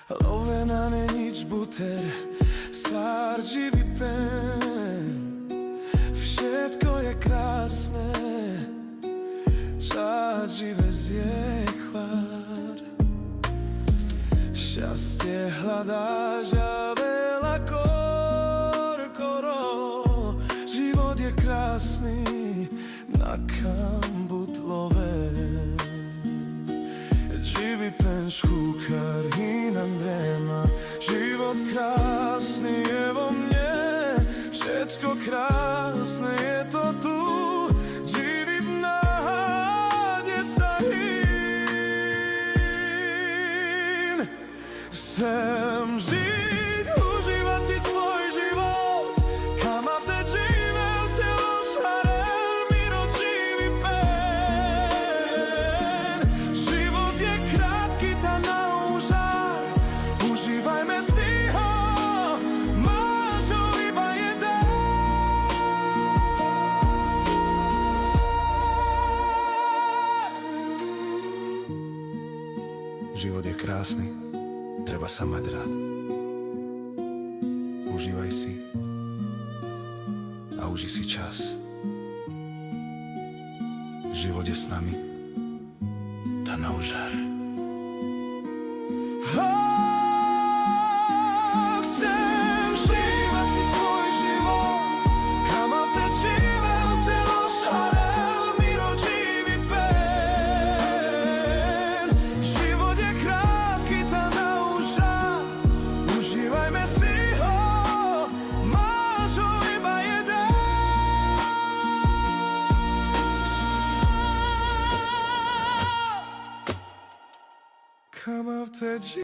Lovena nič buter, sarđi pen. Všetko je krásne, čas žive zje chvár. Šťastie hľadáš a veľa korkoro. Život je krásny na kambutlové. Živi pen škúkar hinam drema. Život krásny je vo mne, všetko krásne je to tu. Živim náde sa hin. Chcem žiť, užívať si svoj život. Kam a vde živel telo šarel mi rod živý pen. Život je krátky, tá na úžar. Užívajme si ho, máš ho iba jeden. Život je krásny, treba sa mať rád. Užívaj si a uži si čas. Život je s nami, tá na užar.